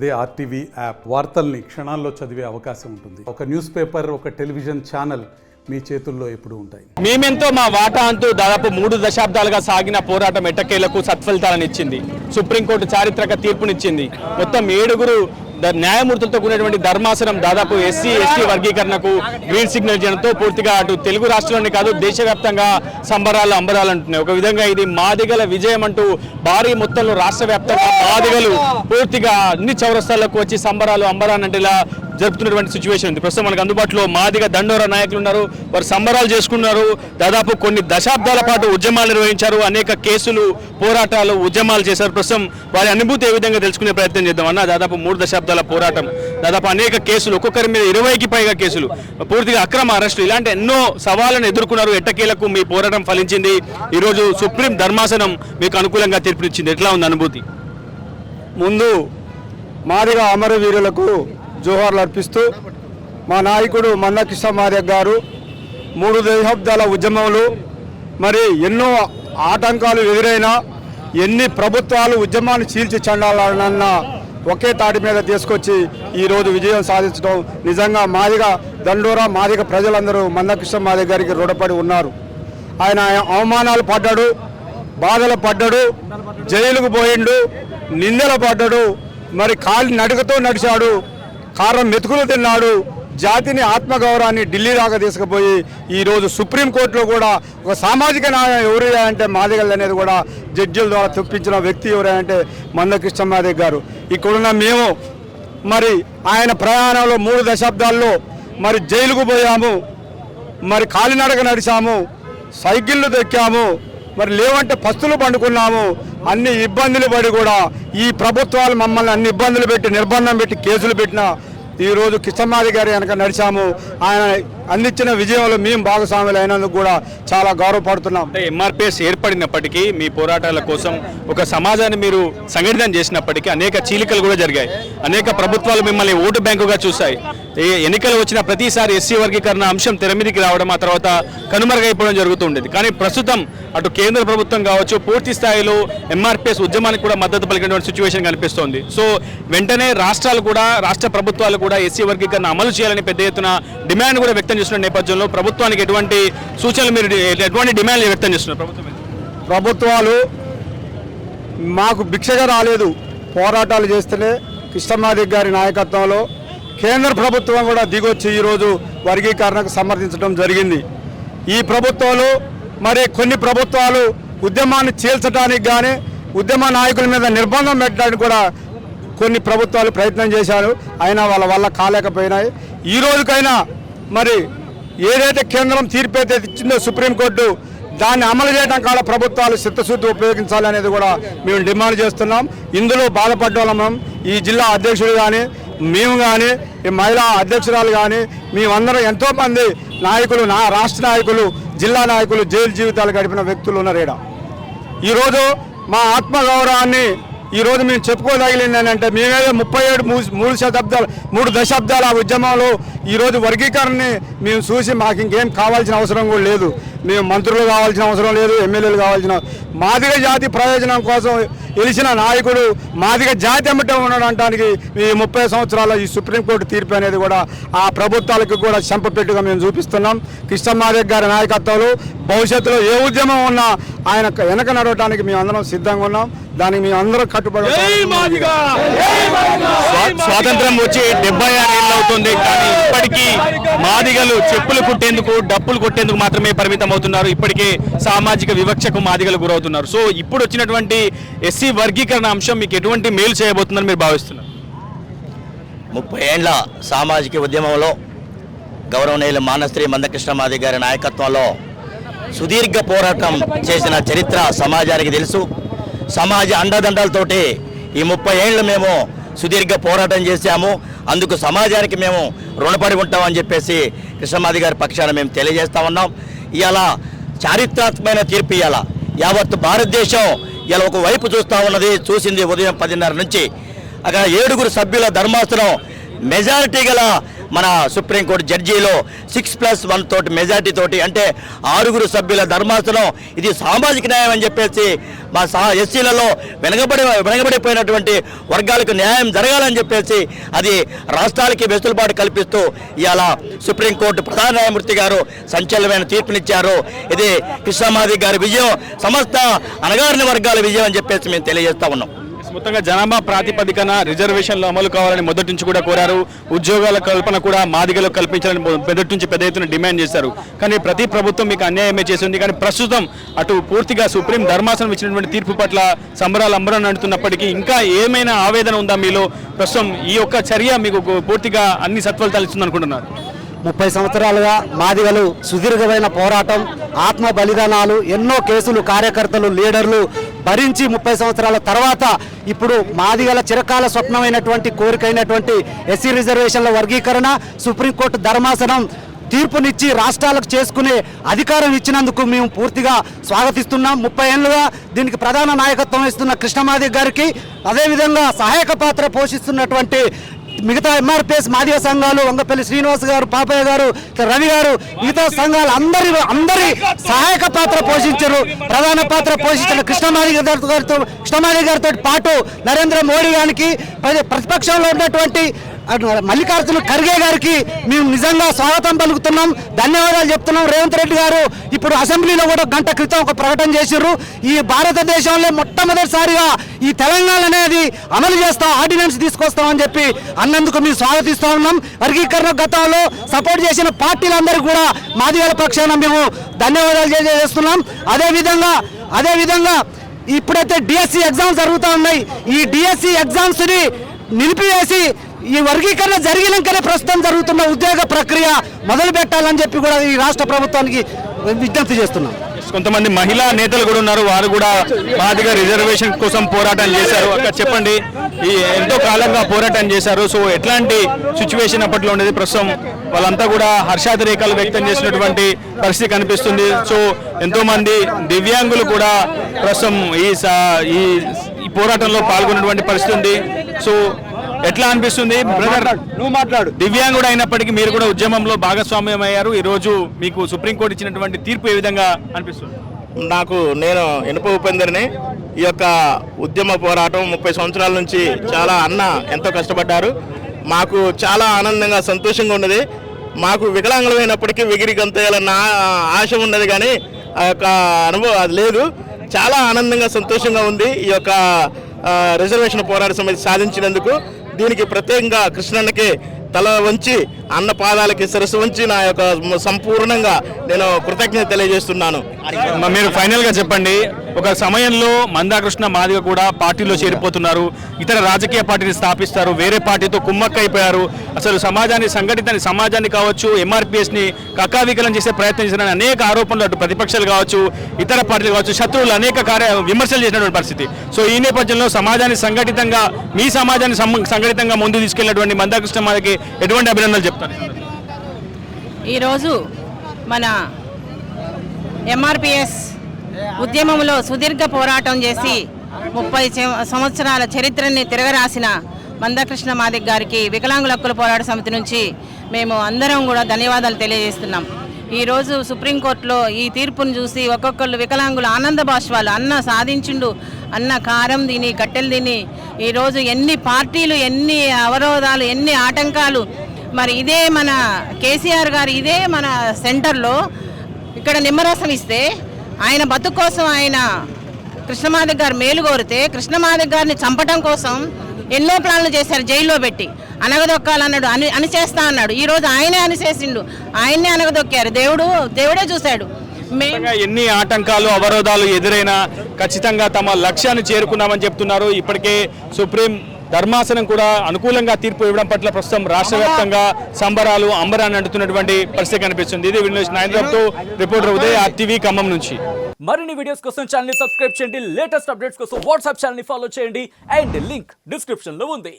అదే RTV app వార్తల్ని క్షణాల్లో చదివే అవకాశం ఉంటుంది. ఒక న్యూస్ పేపర్, ఒక టెలివిజన్ ఛానల్ మీ చేతుల్లో ఎప్పుడూ ఉంటాయి. మేమెంతో మా వాటా అంటూ దాదాపు 3 దశాబ్దాలుగా సాగిన పోరాటం ఎట్టకేలకు సత్ఫలితాలను ఇచ్చింది. సుప్రీంకోర్టు చారిత్రక తీర్పునిచ్చింది. మొత్తం 7 న్యాయమూర్తులతో కూడినటువంటి ధర్మాసనం దాదాపు ఎస్సీ ఎస్టీ వర్గీకరణకు గ్రీన్ సిగ్నల్ చేయడంతో పూర్తిగా అటు తెలుగు రాష్ట్రంలోనే కాదు దేశవ్యాప్తంగా సంబరాలు అంబరాలు అంటున్నాయి. ఒక విధంగా ఇది మాదిగల విజయం అంటూ భారీ మొత్తంలో రాష్ట్ర వ్యాప్తంగా మాదిగలు పూర్తిగా అన్ని చౌరస్తాలకు వచ్చి సంబరాలు అంబరాలు ఇలా జరుపుతున్నటువంటి సిచ్యువేషన్ ఉంది. ప్రస్తుతం మనకు అందుబాటులో మాదిగ దండోర నాయకులు ఉన్నారు. వారు సంబరాలు చేసుకున్నారు. దాదాపు కొన్ని దశాబ్దాల పాటు ఉద్యమాలు నిర్వహించారు. అనేక కేసులు, పోరాటాలు, ఉద్యమాలు చేశారు. ప్రస్తుతం వారి అనుభూతి ఏ విధంగా తెలుసుకునే ప్రయత్నం చేద్దాం అన్న. దాదాపు 3 దశాబ్దాల పోరాటం, దాదాపు అనేక కేసులు, ఒక్కొక్కరి మీద 20కి పైగా కేసులు, పూర్తిగా అక్రమ అరెస్టులు, ఇలాంటి ఎన్నో సవాళ్ళను ఎదుర్కొన్నారు. ఎట్టకేలకు మీ పోరాటం ఫలించింది. ఈరోజు సుప్రీం ధర్మాసనం మీకు అనుకూలంగా తీర్పునిచ్చింది. ఎట్లా ఉంది అనుభూతి? ముందు మాదిగ అమరవీరులకు జోహార్లు అర్పిస్తూ మా నాయకుడు మందకృష్ణ మాదిగ గారు 3 దశాబ్దాల ఉద్యమంలో మరి ఎన్నో ఆటంకాలు ఎదురైనా ఎన్ని ప్రభుత్వాలు ఉద్యమాన్ని చీల్చి చెండాలన్న ఒకే తాటి మీద తీసుకొచ్చి ఈరోజు విజయం సాధించడం నిజంగా మాదిగ దండోరా మాదిగ ప్రజలందరూ మందకృష్ణ మాదిగ గారికి రుణపడి ఉన్నారు. ఆయన అవమానాలు పడ్డాడు, బాధలు పడ్డాడు, జైలుకు పోయిండు, నిందలు పడ్డాడు, మరి కాలి నడుకతో నడిచాడు, కారం మెతుకులు తిన్నాడు. జాతిని ఆత్మగౌరవాన్ని ఢిల్లీ దాకా తీసుకుపోయి ఈరోజు సుప్రీంకోర్టులో కూడా ఒక సామాజిక న్యాయం ఎవరంటే మాదిగలు అనేది కూడా జడ్జిల ద్వారా తెప్పించిన వ్యక్తి ఎవరంటే మందకృష్ణ మాదిగ గారు. ఇక్కడున్న మేము మరి ఆయన ప్రయాణంలో 3 దశాబ్దాల్లో మరి జైలుకు పోయాము, మరి కాలినడక నడిచాము, సైకిళ్ళు దొక్కాము, మరి లేవంటే పస్తులు పండుకున్నాము. అన్ని ఇబ్బందులు పడి కూడా ఈ ప్రభుత్వాలు మమ్మల్ని అన్ని ఇబ్బందులు పెట్టి నిర్బంధం పెట్టి కేసులు పెట్టినా ఈరోజు కృష్ణమాది గారి వెనక నడిచాము. ఆయన అందించిన విజయంలో మేము భాగస్వాములు అయినందుకు కూడా చాలా గౌరవపడుతున్నాం. అంటే ఎంఆర్పిఎస్ ఏర్పడినప్పటికీ మీ పోరాటాల కోసం ఒక సమాజాన్ని మీరు సంఘటితం చేసినప్పటికీ అనేక చీలికలు కూడా జరిగాయి. అనేక ప్రభుత్వాలు మిమ్మల్ని ఓటు బ్యాంకుగా చూశాయి. ఎన్నికలు వచ్చిన ప్రతిసారి ఎస్సీ వర్గీకరణ అంశం తెర మీదకి రావడం, ఆ తర్వాత కనుమరుగైపోవడం జరుగుతుండేది. కానీ ప్రస్తుతం అటు కేంద్ర ప్రభుత్వం కావచ్చు పూర్తి స్థాయిలో ఎంఆర్పిఎస్ ఉద్యమానికి కూడా మద్దతు పలికినటువంటి సిచ్యువేషన్ కనిపిస్తోంది. సో వెంటనే రాష్ట్రాలు కూడా, రాష్ట్ర ప్రభుత్వాలు కూడా ఎస్సీ వర్గీకరణ అమలు చేయాలని పెద్ద ఎత్తున డిమాండ్ కూడా వ్యక్తం చేస్తున్న నేపథ్యంలో ప్రభుత్వానికి ఎటువంటి సూచనలు, మీరు ఎటువంటి డిమాండ్లు వ్యక్తం చేస్తున్నారు? ప్రభుత్వాలు మాకు భిక్షగా రాలేదు, పోరాటాలు చేస్తేనే కృష్ణమాదిగ గారి నాయకత్వంలో కేంద్ర ప్రభుత్వం కూడా దిగొచ్చి ఈరోజు వర్గీకరణకు సమర్థించడం జరిగింది. ఈ ప్రభుత్వాలు మరి కొన్ని ప్రభుత్వాలు ఉద్యమాన్ని చీల్చడానికి కానీ ఉద్యమ నాయకుల మీద నిర్బంధం పెట్టడానికి కూడా కొన్ని ప్రభుత్వాలు ప్రయత్నం చేశారు. అయినా వాళ్ళ వల్ల కాలేకపోయినాయి. ఈ రోజుకైనా మరి ఏదైతే కేంద్రం తీర్పు అయితే ఇచ్చిందో సుప్రీంకోర్టు, దాన్ని అమలు చేయడం కాడ ప్రభుత్వాలు చిత్తశుద్ధి ఉపయోగించాలనేది కూడా మేము డిమాండ్ చేస్తున్నాం. ఇందులో బాధపడ్డ వాళ్ళం ఈ జిల్లా అధ్యక్షుడు కానీ, మేము కానీ, ఈ మహిళా అధ్యక్షురాలు కానీ, మేమందరం ఎంతోమంది నాయకులు, రాష్ట్ర నాయకులు, జిల్లా నాయకులు జైలు జీవితాలు గడిపిన వ్యక్తులు ఉన్నారు. ఈరోజు మా ఆత్మగౌరవాన్ని ఈరోజు మేము చెప్పుకోదగిలింది అంటే మేమేదో 3 దశాబ్దాల ఉద్యమంలో ఈరోజు వర్గీకరణని మేము చూసి మాకు ఇంకేం కావాల్సిన అవసరం కూడా లేదు. మేము మంత్రులు కావాల్సిన అవసరం లేదు, ఎమ్మెల్యేలు కావాల్సిన, మాదిగ జాతి ప్రయోజనం కోసం గెలిచిన నాయకుడు మాదిగ జాతి ఎమ్మటే ఉండడానికి ఈ 30 సంవత్సరాల ఈ సుప్రీంకోర్టు తీర్పు అనేది కూడా ఆ ప్రభుత్వాలకు కూడా చెంపపెట్టుగా మేము చూపిస్తున్నాం. కృష్ణమాదిగ గారి నాయకత్వంలో భవిష్యత్తులో ఏ ఉద్యమం ఉన్నా ఆయన వెనక నడవడానికి మేము అందరం సిద్ధంగా ఉన్నాం. దానికి మేము అందరం కట్టుబడి. స్వాతంత్రం వచ్చి 76 ఏళ్ళు అవుతుంది, కానీ ఇప్పటికీ మాదిగలు చెప్పులు కుట్టేందుకు, డప్పులు కొట్టేందుకు మాత్రమే పరిమితం అవుతున్నారు. ఇప్పటికే సామాజిక వివక్షకు మాదిగలు గురవుతున్నారు. సో ఇప్పుడు వచ్చినటువంటి ఎస్సీ వర్గీకరణ అంశం మీకు ఎటువంటి మేలు చేయబోతుందని మీరు భావిస్తున్నారు? 30 ఏళ్ల సామాజిక ఉద్యమంలో గౌరవనీయులు మానశ్రీ మందకృష్ణ మాదిగ గారి నాయకత్వంలో సుదీర్ఘ పోరాటం చేసిన చరిత్ర సమాజానికి తెలుసు. సమాజ అండదండలతోటి ఈ 30 ఏళ్ళు మేము సుదీర్ఘ పోరాటం చేశాము. అందుకు సమాజానికి మేము రుణపడి ఉంటామని చెప్పేసి కృష్ణమాదిగ గారి పక్షాన మేము తెలియజేస్తా ఉన్నాం. ఇవాళ చారిత్రాత్మకమైన తీర్పు. ఇవాళ యావత్ భారతదేశం ఇలా ఒకవైపు చూస్తూ ఉన్నది. చూసింది ఉదయం 10:30 నుంచి. అక్కడ 7 సభ్యుల ధర్మాసనం మెజారిటీ గల మన సుప్రీంకోర్టు జడ్జీలో 6+1 తోటి మెజార్టీ తోటి, అంటే 6 సభ్యుల ధర్మాసనం ఇది సామాజిక న్యాయం అని చెప్పేసి మా ఎస్సీలలో వెనకబడిపోయినటువంటి వర్గాలకు న్యాయం జరగాలని చెప్పేసి అది రాష్ట్రాలకి వెసులుబాటు కల్పిస్తూ ఇవాళ సుప్రీంకోర్టు ప్రధాన న్యాయమూర్తి గారు సంచలనమైన తీర్పునిచ్చారు. ఇది కృష్ణమాది గారి విజయం, సమస్త అణగారిన వర్గాల విజయం అని చెప్పేసి మేము తెలియజేస్తా ఉన్నాం. మొత్తంగా జనాభా ప్రాతిపదికన రిజర్వేషన్లు అమలు కావాలని మొదటి నుంచి కూడా కోరారు. ఉద్యోగాల కల్పన కూడా మాదిగలకు కల్పించాలని మొదటి నుంచి పెద్ద ఎత్తున డిమాండ్ చేశారు. కానీ ప్రతి ప్రభుత్వం మీకు అన్యాయమే చేసింది. కానీ ప్రస్తుతం అటు పూర్తిగా సుప్రీం ధర్మాసనం ఇచ్చినటువంటి తీర్పు పట్ల సంబరాలు అంబరం అంటున్నప్పటికీ ఇంకా ఏమైనా ఆవేదన ఉందా మీలో? ప్రస్తుతం ఈ యొక్క చర్య మీకు పూర్తిగా అన్ని సత్ఫలితాలు ఇస్తుంది అనుకుంటున్నారు? 30 సంవత్సరాలుగా మాదిగలు సుదీర్ఘమైన పోరాటం, ఆత్మ బలిదానాలు, ఎన్నో కేసులు, కార్యకర్తలు, లీడర్లు భరించి 30 సంవత్సరాల తర్వాత ఇప్పుడు మాదిగల చిరకాల స్వప్నమైనటువంటి కోరికైనటువంటి ఎస్సీ రిజర్వేషన్ల వర్గీకరణ సుప్రీంకోర్టు ధర్మాసనం తీర్పునిచ్చి రాష్ట్రాలకు చేసుకునే అధికారం ఇచ్చినందుకు మేము పూర్తిగా స్వాగతిస్తున్నాం. 30 ఏళ్ళుగా దీనికి ప్రధాన నాయకత్వం ఇస్తున్న కృష్ణమాది గారికి, అదేవిధంగా సహాయక పాత్ర పోషిస్తున్నటువంటి మిగతా ఎంఆర్పిఎస్ మాదిగ సంఘాలు, వంగపల్లి శ్రీనివాస్ గారు, పాపయ్య గారు, రవి గారు, మిగతా సంఘాలు అందరి సహాయక పాత్ర పోషించారు. ప్రధాన పాత్ర పోషించిన కృష్ణమాది గారితో పాటు నరేంద్ర మోడీ గారికి, ప్రతిపక్షంలో ఉన్నటువంటి మల్లికార్జున ఖర్గే గారికి మేము నిజంగా స్వాగతం పలుకుతున్నాం, ధన్యవాదాలు చెప్తున్నాం. రేవంత్ రెడ్డి గారు ఇప్పుడు అసెంబ్లీలో కూడా గంట క్రితం ఒక ప్రకటన చేశారు. ఈ భారతదేశంలో మొట్టమొదటిసారిగా ఈ తెలంగాణ అనేది అమలు చేస్తాం, ఆర్డినెన్స్ తీసుకొస్తామని చెప్పి అన్నందుకు మేము స్వాగతిస్తూ ఉన్నాం. వర్గీకరణ గతంలో సపోర్ట్ చేసిన పార్టీలందరికీ కూడా మాదిగల పక్షాన మేము ధన్యవాదాలు తెలియజేస్తున్నాం. అదేవిధంగా ఇప్పుడైతే డిఎస్సి ఎగ్జామ్స్ జరుగుతూ ఉన్నాయి. ఈ డిఎస్సి ఎగ్జామ్స్ని నిలిపివేసి ఈ వర్గీకరణ జరిగినాకనే ప్రస్తుతం జరుగుతున్న ఉద్యోగ ప్రక్రియ మొదలు పెట్టాలని చెప్పి కూడా ఈ రాష్ట్ర ప్రభుత్వానికి విజ్ఞప్తి చేస్తున్నాం. కొంతమంది మహిళా నేతలు కూడా ఉన్నారు, వారు కూడా మాదిగా రిజర్వేషన్ కోసం పోరాటం చేశారు. అక్కడ చెప్పండి, ఈ ఎంతో కాలంగా పోరాటం చేశారు. సో ఎట్లాంటి సిచ్యువేషన్ అప్పట్లో ఉండేది? ప్రస్తుతం వాళ్ళంతా కూడా హర్షాతిరేకాలు వ్యక్తం చేసినటువంటి పరిస్థితి కనిపిస్తుంది. సో ఎంతో మంది దివ్యాంగులు కూడా ప్రస్తుతం ఈ పోరాటంలో పాల్గొన్నటువంటి పరిస్థితి ఉంది. సో ఎట్లా అనిపిస్తుంది బ్రదర్? నువ్వు మాట్లాడు. దివ్యాంగుడు అయినప్పటికీ మీరు కూడా ఉద్యమంలో భాగస్వామ్యం అయ్యారు. ఈ రోజు మీకు సుప్రీంకోర్టు ఇచ్చినటువంటి తీర్పు ఏ విధంగా అనిపిస్తుంది? నేను ఇనుప ఉపేందర్ని. ఈ యొక్క ఉద్యమ పోరాటం 30 సంవత్సరాల నుంచి చాలా ఎంతో కష్టపడ్డారు. మాకు చాలా ఆనందంగా, సంతోషంగా ఉన్నది. మాకు వికలాంగులమైనప్పటికీ ఎగిరి గంతేయాలన్న ఆశ ఉన్నది, కానీ ఆ యొక్క అనుభవం అది లేదు. చాలా ఆనందంగా, సంతోషంగా ఉంది ఈ యొక్క రిజర్వేషన్ పోరాట సమితి సాధించినందుకు. దీనికి ప్రత్యేకంగా కృష్ణన్నకి తల వంచి, అన్న పాదాలకి శిరస్సు వంచి నా యొక్క సంపూర్ణంగా నేను కృతజ్ఞత తెలియజేస్తున్నాను. మీరు ఫైనల్ గా చెప్పండి, ఒక సమయంలో మందాకృష్ణ మాదిగ కూడా పార్టీలో చేరిపోతున్నారు, ఇతర రాజకీయ పార్టీని స్థాపిస్తారు, వేరే పార్టీతో కుమ్మక్క అయిపోయారు. అసలు సమాజాన్ని కావచ్చు, ఎంఆర్పిఎస్ ని కక్కావికలం చేసే ప్రయత్నం చేసిన అనేక ఆరోపణలు అటు ప్రతిపక్షాలు కావచ్చు, ఇతర పార్టీలు కావచ్చు, శత్రువులు అనేక విమర్శలు చేసినటువంటి పరిస్థితి. సో ఈ నేపథ్యంలో మీ సమాజాన్ని సంఘటితంగా ముందు తీసుకెళ్లినటువంటి మందాకృష్ణ మాదిగకి ఎటువంటి అభినందనలు చెప్తారు? ఈరోజు మన ఎంఆర్పిఎస్ ఉద్యమంలో సుదీర్ఘ పోరాటం చేసి 30 సంవత్సరాల చరిత్రని తిరగరాసిన మందాకృష్ణ మాదిగ గారికి వికలాంగుల హక్కుల పోరాట సమితి నుంచి మేము అందరం కూడా ధన్యవాదాలు తెలియజేస్తున్నాం. ఈరోజు సుప్రీంకోర్టులో ఈ తీర్పును చూసి ఒక్కొక్కళ్ళు వికలాంగులు ఆనంద బాష్పాలు, అన్న సాధించిండు, అన్న కారం తిని కట్టెలు తిని, ఈరోజు ఎన్ని పార్టీలు, ఎన్ని అవరోధాలు, ఎన్ని ఆటంకాలు. మరి ఇదే మన కేసీఆర్ గారు ఇదే మన సెంటర్లో ఇక్కడ నిమ్మరసం ఇస్తే ఆయన బతుకు కోసం ఆయన కృష్ణమాదిగ గారు మేలు కోరితే దేవుడి గారిని చంపడం కోసం ఎన్నో ప్లాన్లు చేశారు, జైల్లో పెట్టి అనగదొక్కాలన్నాడు, అని చేస్తా అన్నాడు. ఈరోజు ఆయనే అనిచేసిండు, ఆయన్నే అనగదొక్కారు. దేవుడే చూశాడు. ఎన్ని ఆటంకాలు, అవరోధాలు ఎదురైనా ఖచ్చితంగా తమ లక్ష్యాన్ని చేరుకున్నామని చెప్తున్నారు. ఇప్పటికే సుప్రీం ధర్మాసనం కూడా అనుకూలంగా తీర్పు ఇవ్వడం పట్ల ప్రస్తుతం రాష్ట్ర వ్యాప్తంగా సంబరాలు అంబరాన్ని అంటున్నటువంటి పరిస్థితి కనిపిస్తుంది. ఇది నాయకులతో రిపోర్టర్ ఉదయ్, RTV ఖమ్మం నుంచి. మరిన్ని వీడియోస్ కోసం ఛానల్ ని సబ్స్క్రైబ్ చేయండి, లేటెస్ట్ అప్డేట్స్ కోసం వాట్సాప్ ఛానల్ ని ఫాలో చేయండి, అండ్ లింక్ డిస్క్రిప్షన్ లో ఉంది.